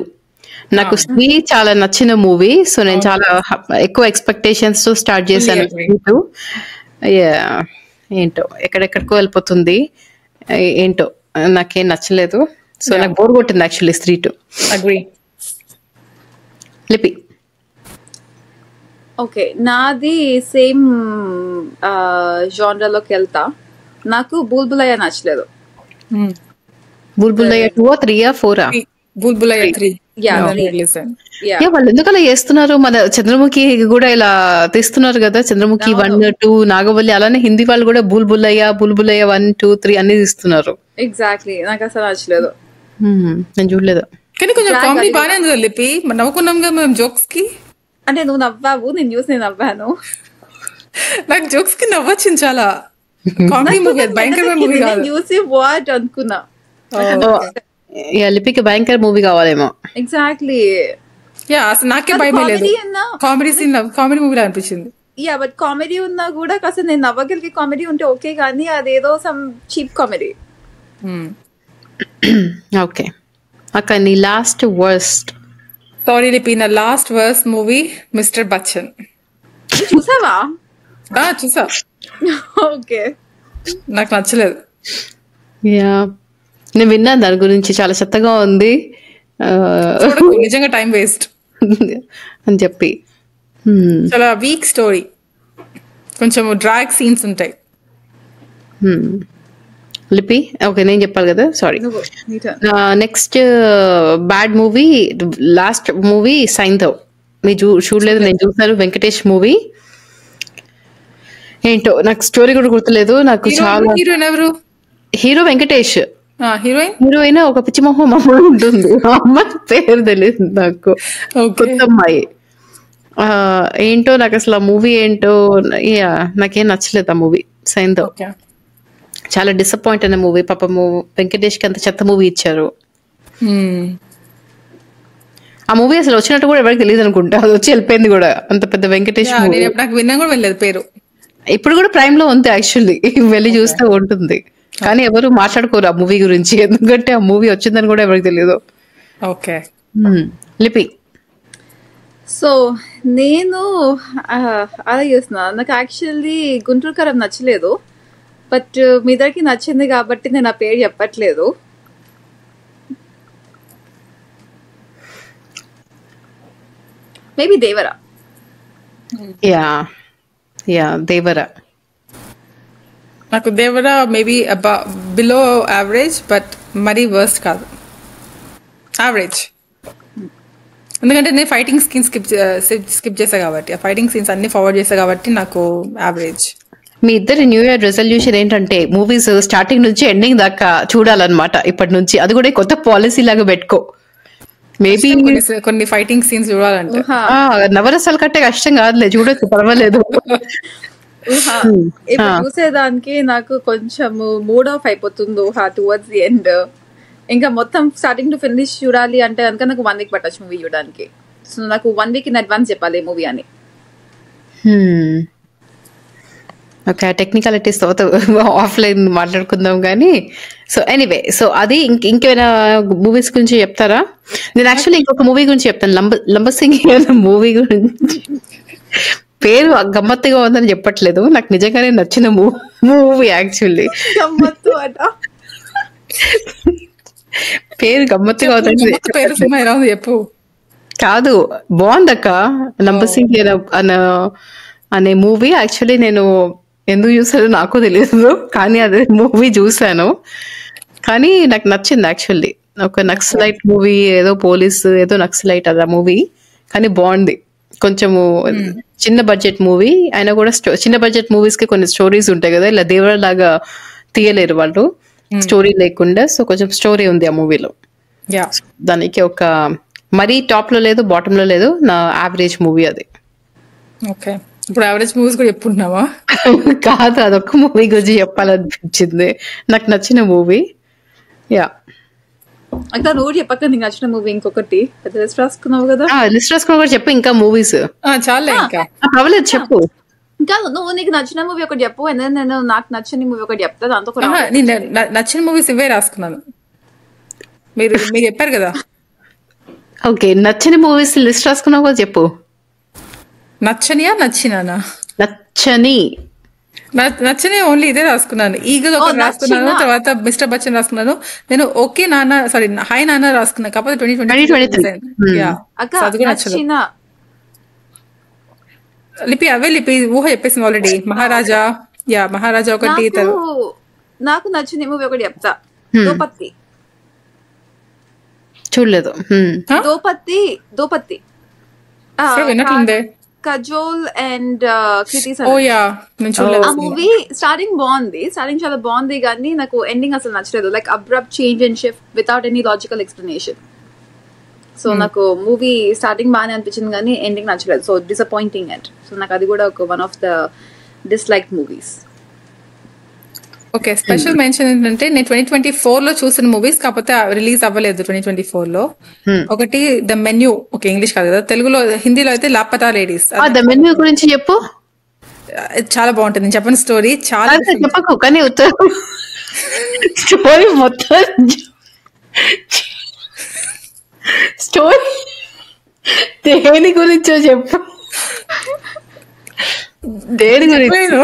నాకు స్త్రీ చాలా నచ్చిన మూవీ. సో నేను చాలా ఎక్కువ ఎక్స్పెక్టేషన్స్ తో స్టార్ట్ చేశాను స్త్రీ 2. ఏంటో ఎక్కడెక్కడికో వెళ్ళిపోతుంది, ఏంటో నాకేం నచ్చలేదు. సో నాకు బోర్ కొట్టింది యాక్చువల్లీ స్త్రీ 2. లిపి. ఓకే, నాది సేమ్ జానరాలోకి వెళ్తా. నాకు బుల్బులయ్య నచ్చలేదు. బుల్బులయ్య 2 or 3 or 4? బుల్బులయ్య 3. వాళ్ళు ఎందుకు అలా చేస్తున్నారు? మన చంద్రముఖి కూడా ఇలా తీస్తున్నారు కదా, చంద్రముఖి 1, 2, నాగవల్లి, అలానే హిందీ వాళ్ళు కూడా బుల్బులయ్య 1, 2, 3 అన్ని తీస్తున్నారు. ఎగ్జాక్ట్లీ, నాకు అసలు నచ్చలేదు. నేను చూడలేదు. కానీ కొంచెం కామెడీ బాగానే ఉంది కదా లిపి, నవ్వుకున్నాం కదా మేము జోక్స్ కి. అంటే నువ్వు నవ్వావు, నేను చూసి నేను నవ్వాను. నాకు జోక్స్ కి నవ్వొచ్చింది చాలా. కామెడీ మూవీ, భయంకరమైన మూవీ కాదు. చూసి వాట్ అనుకున్నా. లిపికి భయంకర మూవీ కావాలేమో. ఎగ్జాక్ట్లీ. అసలు నాకే భయమే లేదు. కామెడీ సీన్ కామెడీ మూవీలా అనిపించింది. బట్ కామెడీ ఉన్నా కూడా కాస్త నేను నవ్వగలిగే కామెడీ ఉంటే ఓకే, కానీ అదేదో సమ్ చీప్ కామెడీ. ఓకే అక్క, నీ లాస్ట్ వర్స్ట్. సారీ లిపి, నా last worst movie Mister Bachchan. చూసావా? చూసా. ఓకే, నాకు నచ్చలేదు. నేను విన్నాను దాని గురించి, చాలా చెత్తగా ఉంది, నిజంగా టైం వేస్ట్ అని చెప్పి. చాలా వీక్ స్టోరీ, కొంచెం డ్రాగ్ సీన్స్ ఉంటాయి. లిపి. ఓకే, నేను చెప్పాలి కదా, sorry. Next bad movie, last movie Saindhav. మీరు చూడలేదు, నేను చూసాను. వెంకటేష్ మూవీ. ఏంటో నాకు స్టోరీ కూడా గుర్తులేదు. నాకు చాలా. హీరోయిన్ ఎవరు? హీరో వెంకటేష్, హీరోయిన్ ఒక పిచ్చి మొహం అమ్మ ఉంటుంది, అమ్మాయి పేరు తెలియదు నాకు, కొత్త అమ్మాయి. ఏంటో నాకు అసలు ఆ మూవీ ఏంటో నాకేం నచ్చలేదు ఆ మూవీ సైంధవ్. చాలా డిసప్పాయింట్ అయిన మూవీ. పాపము వెంకటేష్ కి అంత చెత్త మూవీ ఇచ్చారు. ఆ మూవీ అసలు వచ్చినట్టు కూడా ఎవరికి తెలియదు అనుకుంటా, అది వచ్చి వెళ్ళిపోయింది కూడా. అంత పెద్ద వెంకటేష్ మూవీ. నాకు విన్నా కూడా వెళ్ళలేదు పేరు. ఇప్పుడు కూడా ప్రైమ్ లో ఉంది యాక్చువల్లీ, వెళ్ళి చూస్తే ఉంటుంది. కానీ ఎవరు మాట్లాడుకోరు ఆ మూవీ గురించి, ఎందుకంటే ఆ మూవీ వచ్చిందని కూడా ఎవరికి తెలియదు. ఓకే లిపి. సో నేను అలా చూస్తున్నా. నాకు యాక్చువల్లీ గుంటూరు కారం నచ్చలేదు, బట్ మీ దగ్గరికి నచ్చింది కాబట్టి నేను ఆ పేరు చెప్పట్లేదు. మేబీ దేవరా. దేవరా. నాకు Devara maybe below average, but మరీ వర్స్ట్ కాదు, యావరేజ్. ఎందుకంటే నేను ఫైటింగ్ సీన్స్ స్కిప్ చేసా కాబట్టి, ఆ ఫైటింగ్ సీన్స్ అన్ని ఫార్వర్డ్ చేసా కాబట్టి నాకు యావరేజ్. మీ ఇద్దరి న్యూ ఇయర్ రెజల్యూషన్ ఏంటంటే మూవీస్ స్టార్టింగ్ నుంచి ఎండింగ్ దాకా చూడాలన్నమాట ఇప్పటి నుంచి. అది కూడా కొత్త పాలసీ లాగా పెట్టుకో. మేబీ కొన్ని ఫైటింగ్ సీన్స్ చూడాలంటే నవరసాలు కట్టే కష్టం కాదులే, చూడొచ్చు, పర్వాలేదు. ఇప్పుడు చూసేదానికి నాకు కొంచెం మూడ్ ఆఫ్ అయిపోతుంది టువర్డ్స్ ది ఎండ్. ఇంకా మొత్తం స్టార్టింగ్ టు ఫినిష్ చూడాలి అంటే కనుక నాకు 1 week పట్టచ్చు మూవీ చూడడానికి. సో నాకు 1 week ఇన్ అడ్వాన్స్ చెప్పాలి మూవీ అని. ఓకే, టెక్నికాలిటీస్ తర్వాత ఆఫ్లైన్ మాట్లాడుకుందాం కానీ. సో ఎనీవే, సో అది ఇంకేమైనా మూవీస్ గురించి చెప్తారా? నేను యాక్చువల్లీ ఇంకొక మూవీ గురించి చెప్తాను, లంబసింగి అనే మూవీ గురించి. పేరు గమ్మత్తుగా ఉందని చెప్పట్లేదు, నాకు నిజంగానే నచ్చిన మూవీ యాక్చువల్లీ. గమ్మత్తు అట పేరు గమ్మత్తుగా అవుతుంది. చెప్పు. కాదు, బాగుందక్క. లంబసింగి అనే మూవీ యాక్చువల్లీ నేను ఎందుకు చూసానో నాకు తెలియదు, కానీ అదే మూవీ చూసాను. కానీ నాకు నచ్చింది యాక్చువల్లీ. ఒక నక్సలైట్ మూవీ, ఏదో పోలీస్ ఏదో నక్సలైట్ అది ఆ మూవీ, కానీ బాగుంది. కొంచెము చిన్న బడ్జెట్ మూవీ అయినా కూడా చిన్న బడ్జెట్ మూవీస్ కి కొన్ని స్టోరీస్ ఉంటాయి కదా, ఇలా దేవర లాగా తీయలేరు వాళ్ళు. స్టోరీ లేకుండా. సో కొంచెం స్టోరీ ఉంది ఆ మూవీలో. యా దానికి ఒక మరీ టాప్ లో లేదు, బాటమ్ లో లేదు, నా యావరేజ్ మూవీ అది. ఓకే, ఇప్పుడు యావరేజ్ మూవీస్ కూడా చెప్పుకుంటున్నావా? కాదు, అదొక్క మూవీ గురించి చెప్పాలనిపించింది, నాకు నచ్చిన మూవీ. యా, అక్క నువ్వు చెప్పక్క నీకు నచ్చిన మూవీ ఇంకొకటి పెద్ద లిస్ట్ రాసుకున్నావు కదా. లిస్ట్ రాసుకుని కూడా చెప్పు ఇంకా మూవీస్. చాలే ఇంకా పర్వాలేదు చెప్పు. ఇంకా నువ్వు నీకు నచ్చిన మూవీ ఒకటి చెప్పు, and then నేను నాకు నచ్చని మూవీ ఒకటి చెప్తా, దాంతో కూడా నేను నచ్చిన మూవీస్ ఇవే రాసుకున్నాను. మీరు చెప్పారు కదా. ఓకే, నచ్చని మూవీస్ లిస్ట్ రాసుకున్నావు కదా, చెప్పు. నచ్చనియా నచ్చినానా? నచ్చని నచ్చని ఓన్లీ ఇదే రాసుకున్నాను. ఈగల్ ఒకటి రాసుకున్నాను, తర్వాత మిస్టర్ బచ్చన్ రాసుకున్నాను. నేను ఓకే నాన్న, సారీ హాయ్ నాన్న రాసుకున్నాను. కాకపోతే 2023 అక్క అది కూడా నచ్చదు. నచ్చిన లిపి అవే లిపి ఊహ చెప్పేసింది ఆల్రెడీ. మహారాజా, మహారాజా ఒకటి. నాకు నచ్చిన మూవీ ఒకటి చెప్తా, దోపత్తి. చూడలేదు. దోపత్తి విన్నట్లుందే. కజోల్ అండ్ కృతి ఓ యా, నేను చూడలేదు. ఆ మూవీ స్టార్టింగ్ బాగుంది, స్టార్టింగ్ చాలా బాగుంది, కానీ నాకు ఎండింగ్ అసలు నచ్చలేదు. Like abrupt change and shift without any logical explanation. So నాకు మూవీ స్టార్టింగ్ బాగానే అనిపించింది కానీ ఎండింగ్ నచ్చలేదు. సో డిసప్పాయింటింగ్ అండ్ సో నాకు అది కూడా ఒక one of the dislike movies. Okay, special mention ఏంటంటే నేను 2024 లో చూసిన మూవీస్, కాకపోతే రిలీజ్ అవ్వలేదు 2024 లో. ఒకటి ద మెన్యూ, ఓకే ఇంగ్లీష్ కాదు కదా, తెలుగులో హిందీలో అయితే లాపతా లేడీస్. ద మెన్యూ గురించి చెప్పు. చాలా బాగుంటుంది. నేను చెప్పిన స్టోరీ చాలా చెప్పకు, కానీ స్టోరీ మొత్తం స్టోరీ దేని గురించో చెప్పు. దేని గురించి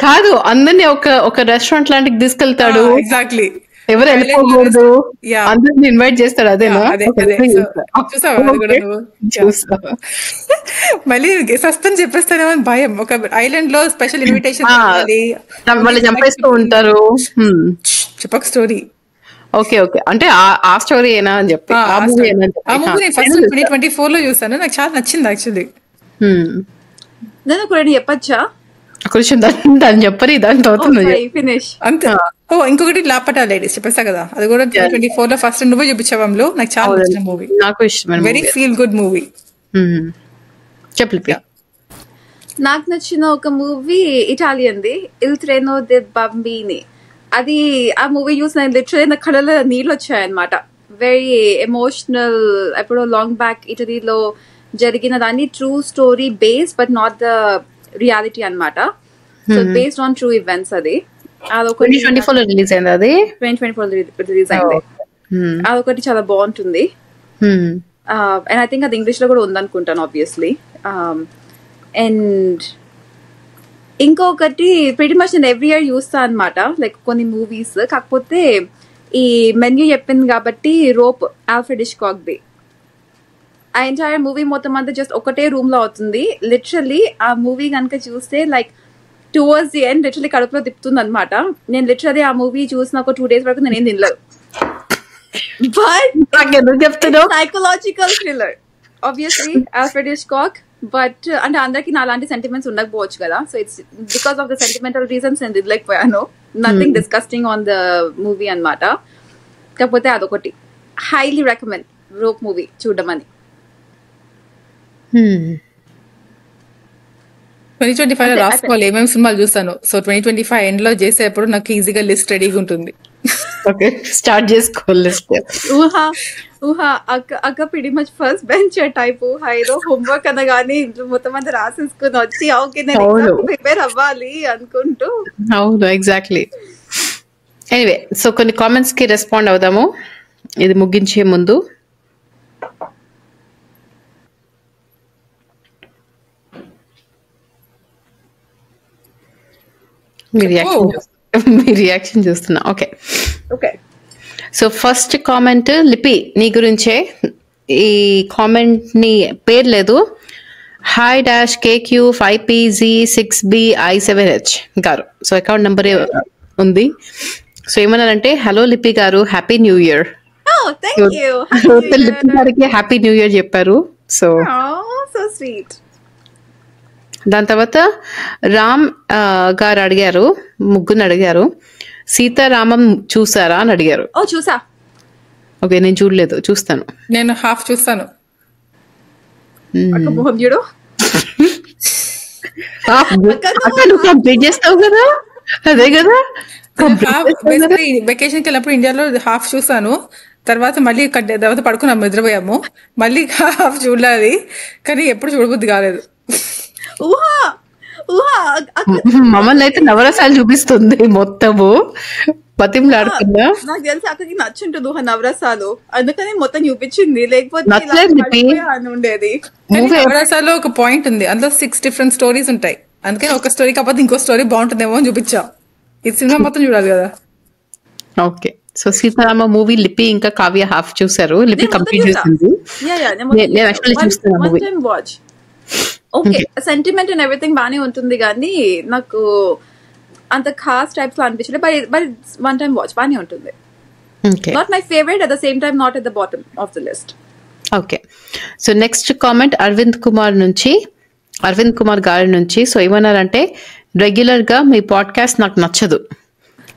కాదు, అందరినీ ఒక రెస్టారెంట్ లాంటికి తీసుకెళ్తాడు. ఎగ్జాక్ట్లీ, ఎవరు వెళ్ళిపోకూడదు, అందరిని ఇన్వైట్ చేస్తాడు. అదేనా? మళ్ళీ సస్తని చెప్పేస్తానేమో అని భయం. ఒక ఐలాండ్ లో స్పెషల్ ఇన్విటేషన్ వాళ్ళు చంపేస్తూ ఉంటారు. చెప్పక స్టోరీ. ఓకే ఓకే, అంటే ఆ స్టోరీ ఏనా అని చెప్పి ఆ మూవీ నేను ఫస్ట్ 2024 లో చూసాను. నాకు చాలా నచ్చింది యాక్చువల్లీ. నేను కూడా చెప్పచ్చా కొంచెం దాన్ని చెప్పరి, దాంతో ఫినిష్ అంతే. ఇంకొకటి లాపటా లేడీస్ చెప్పేసా కదా, అది కూడా 2024 లో ఫస్ట్ నువ్వే చూపించావంలో. నాకు చాలా నచ్చిన మూవీ, నాకు ఇష్టం, వెరీ ఫీల్ గుడ్ మూవీ. చెప్పు. నాకు నచ్చిన ఒక మూవీ ఇటాలియన్ది, ఇల్ ట్రెనో ది బాంబిని. అది ఆ మూవీ చూసిన లిటరల్లీ నా కళ్ళలో నీళ్ళు వచ్చాయన్నమాట. Very emotional. ఎప్పుడో లాంగ్ బ్యాక్ ఇటలీలో జరిగిన దాన్ని true story base but not the reality అన్నమాట. So based on true events. అది 2024 రిలీజ్ అయింది. అది 2024 రిలీజ్ అయింది. అదొకటి చాలా బాగుంటుంది. అండ్ ఐ థింక్ అది ఇంగ్లీష్ లో కూడా ఉందనుకుంటాను ఆబ్వియస్లీ. అండ్ ఇంకొకటి ప్రిటీ మచ్ నేను ఎవ్రీ ఇయర్ చూస్తా అనమాట, లైక్ కొన్ని మూవీస్. కాకపోతే ఈ మెన్యూ చెప్పింది కాబట్టి రోప్, ఆల్ఫ్రెడ్ హిచ్కాక్ ది. ఆ ఎంటైర్ మూవీ మొత్తం అంతా జస్ట్ ఒకటే రూమ్ లో అవుతుంది. లిటరల్లీ ఆ మూవీ కనుక చూస్తే like towards the end literally కడుపులో తిప్పుతుంది అనమాట. నేను లిటరల్లీ ఆ మూవీ చూసిన ఒక 2 days వరకు నేనేం తినలేదు. బట్ చెప్తున్నావు psychological thriller obviously Alfred Hitchcock. But అంటే అందరికి నా లాంటి సెంటిమెంట్స్ ఉండకపోవచ్చు కదా. So it's because of the sentimental reasons నేను వదిలేకపోయాను. Nothing disgusting on the movie అనమాట. కాకపోతే అదొకటి హైలీ రికమెండ్ రోప్ మూవీ చూడడం అని. 2025 లో రాసుకోవాలి ఏమేమి సినిమాలు చూస్తాను. సో 2025 ఎండ్ లో చేసేప్పుడు నాకు ఈజీగా లిస్ట్ రెడీగా ఉంటుంది. ఓకే, స్టార్ట్ చేసుకోవాలి లిస్ట్. ఊహా అక్క పిడి మచ్ ఫస్ట్ బెంచ్ టైప్. ఏదో హోంవర్క్ అనగానే ఇంట్లో మొత్తం అంతా రాసేసుకుని వచ్చి ఓకే నేను ప్రిపేర్ అవ్వాలి అనుకుంటూ. అవును, ఎగ్జాక్ట్లీ. ఎనీవే, సో కొన్ని కామెంట్స్ కి రెస్పాండ్ అవుదాము ఇది ముగించే ముందు. మీ రియాక్షన్ చూస్తున్నా. Okay okay, so first comment లిపి నీ గురించే. ఈ కామెంట్ ని పేరు లేదు. హాయ్ డాష్ KQ 5PZ6BI7H గారు. సో అకౌంట్ నెంబర్ ఉంది. సో ఏమన్నారంటే, హలో లిపి గారు, హ్యాపీ న్యూ ఇయర్. లిపి గారికి హ్యాపీ న్యూ ఇయర్ చెప్పారు. So sweet. దాని తర్వాత రామ్ గారు అడిగారు, ముగ్గురు అడిగారు, సీతారామం చూసారా అని అడిగారు. ఓ చూసా. ఓకే, నేను చూడలేదు, చూస్తాను. నేను హాఫ్ చూస్తాను. అక్క మొహం చూడు. అక్క నువ్వు కంప్లీట్ చేస్తావు కదా, అదే కదా. వెకేషన్ కి వెళ్ళినప్పుడు ఇండియాలో హాఫ్ చూసాను, తర్వాత మళ్ళీ తర్వాత పడుకున్నాము, నిద్రపోయాము, మళ్ళీ హాఫ్ చూడాలి, కానీ ఎప్పుడు చూడబుద్ధి కాలేదు. ఊహా ఊహా మమ్మల్ని అయితే నవరసాలు చూపిస్తుంది మొత్తము, పతింలాడుతుందా. నాకు తెలిసి అక్కడికి నచ్చుంటుంది ఊహ నవరసాలు, అందుకని మొత్తం చూపించింది, లేకపోతే ఉండేది. నవరసాలో ఒక పాయింట్ ఉంది, అందులో 6 డిఫరెంట్ స్టోరీస్ ఉంటాయి, అందుకని ఒక స్టోరీ కాకపోతే ఇంకో స్టోరీ బాగుంటుందేమో అని చూపించాం. ఈ సినిమా మొత్తం చూడాలి కదా. ఓకే, సో సీతారామ మూవీ లిపి ఇంకా కావ్య హాఫ్ చూసారు, లిపి కంప్లీట్ చేసింది. నేను యాక్చువల్లీ చూస్తున్నా movie. Okay, sentiment and everything బానే ఉంటుంది, కానీ నాకు అంత ఖాస్ టైప్స్ లో అనిపించలేదు, బట్ వన్ టైం వాచ్ బానే ఉంటుంది. Not my favourite, at the same time not at the bottom of the list. Okay, so next comment Arvind Kumar గారి నుంచి. సో ఏమన్నారంటే, రెగ్యులర్ గా మీ పాడ్కాస్ట్ నాకు నచ్చదు,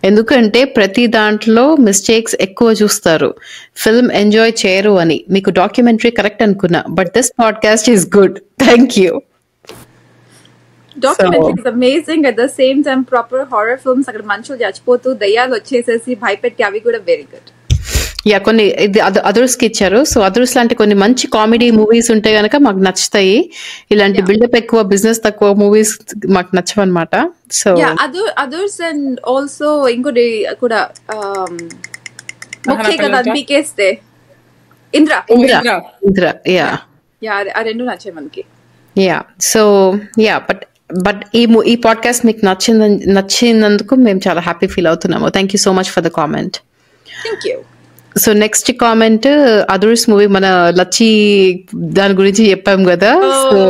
ఎందుకంటే ప్రతి దాంట్లో మిస్టేక్స్ ఎక్కువ చూస్తారు, ఫిల్మ్ ఎంజాయ్ చేయరు అని. మీకు డాక్యుమెంటరీ కరెక్ట్ అనుకున్నా, but this podcast is good, thank you. Documentary is amazing, at the same time proper horror films, అక్కడ మనుషులు చచ్చిపోతూ దయ్యాలు వచ్చేసేసి భయపెట్టి, అవి కూడా వెరీ గుడ్. యా, కొన్ని అదర్స్ కి ఇచ్చారు. సో అదర్స్ లాంటి కొన్ని మంచి కామెడీ మూవీస్ ఉంటే గనక మాకు నచ్చుతాయి, ఇలాంటి బిల్డప్ ఎక్కువ బిజినెస్ తక్కువ మూవీస్ మాకు నచ్చవన్నమాట. సో అదర్స్ అండ్ ఆల్సో ఇంకోటి కూడా ముఖ్య కదా పీకేస్తే ఇంద్ర యా ఆ రెండు నచ్చాయి మనకి. యా, సో యా, బట్ ఈ పాడ్కాస్ట్ మీకు నచ్చినందుకు మేము చాలా హ్యాపీ ఫీల్ అవుతున్నాము. Thank you so much for the comment. Thank you. So next comment others movie, మన లచ్చి దాని గురించి చెప్పాం కదా. సో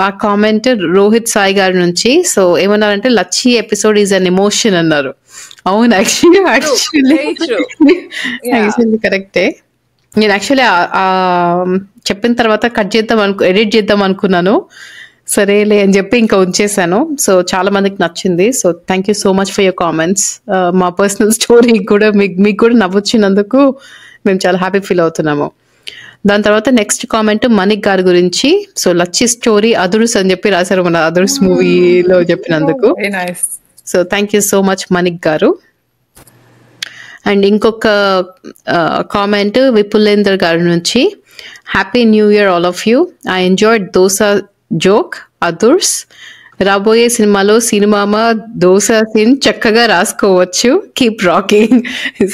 ఆ కామెంట్ రోహిత్ సాయి గారి నుంచి. సో ఏమన్నారంటే, Lachchi episode is an emotion అన్నారు. అవును, యాక్చువల్లీ కరెక్టే. నేను యాక్చువల్లీ చెప్పిన తర్వాత ఎడిట్ చేద్దాం అనుకున్నాను, సరేలే అని చెప్పి ఇంకా ఉంచేసాను. సో చాలా మందికి నచ్చింది. So thank you so much for your comments. మా పర్సనల్ స్టోరీ కూడా మీకు కూడా నవ్వొచ్చినందుకు మేము చాలా హ్యాపీ ఫీల్ అవుతున్నాము. దాని తర్వాత నెక్స్ట్ కామెంట్ మణిక్ గారి గురించి. సో లచ్చి స్టోరీ అదుర్స్ అని చెప్పి రాశారు, మన అదుర్స్ మూవీలో చెప్పినందుకు. So thank you so much Manik garu. And ఇంకొక కామెంట్ విపులేందర్ గారి నుంచి. Happy new year all of you. I enjoyed dosa joke Adhurs. రాబోయే సినిమాలో సినిమామా దోశ సీన్ చక్కగా రాసుకోవచ్చు. Keep rocking.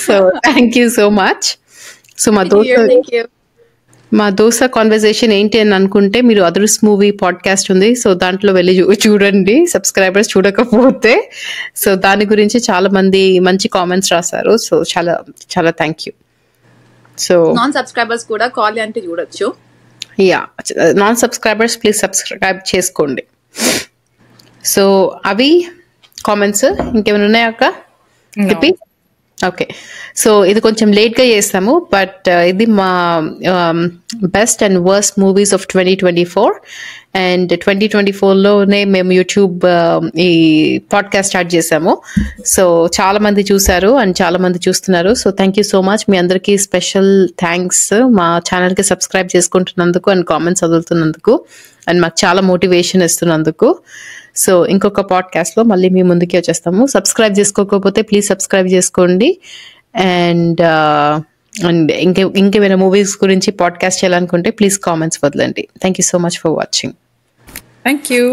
So thank you so much. So మా దోశ కాన్వర్సేషన్ ఏంటి అని అనుకుంటే, మీరు అదర్స్ మూవీ పాడ్కాస్ట్ ఉంది, సో దాంట్లో వెళ్ళి చూడండి, సబ్స్క్రైబర్స్ చూడకపోతే. సో దాని గురించి చాలా మంది మంచి కామెంట్స్ రాశారు. సో చాలా చాలా thank you. So non subscribers కూడా కాల్ అంటే చూడొచ్చు. Yeah, non subscribers please subscribe చేసుకోండి. సో అవి కామెంట్స్. ఇంకేమైనా ఉన్నాయా అక్క? ఓకే, సో ఇది కొంచెం లేట్గా చేస్తాము, బట్ ఇది మా best and worst movies of 2024. అండ్ 2024లోనే మేము యూట్యూబ్ ఈ పాడ్కాస్ట్ స్టార్ట్ చేసాము. సో చాలా మంది చూసారు అండ్ చాలా మంది చూస్తున్నారు. So thank you so much. మీ అందరికీ స్పెషల్ థ్యాంక్స్, మా ఛానల్కి సబ్స్క్రైబ్ చేసుకుంటున్నందుకు అండ్ కామెంట్స్ వదులుతున్నందుకు అండ్ మాకు చాలా మోటివేషన్ ఇస్తున్నందుకు. సో ఇంకొక పాడ్కాస్ట్లో మళ్ళీ మీ ముందుకి వచ్చేస్తాము. సబ్స్క్రైబ్ చేసుకోకపోతే ప్లీజ్ సబ్స్క్రైబ్ చేసుకోండి. అండ్ ఇంకేమైనా మూవీస్ గురించి పాడ్కాస్ట్ చేయాలనుకుంటే ప్లీజ్ కామెంట్స్ వదలండి. Thank you so much for watching. Thank you.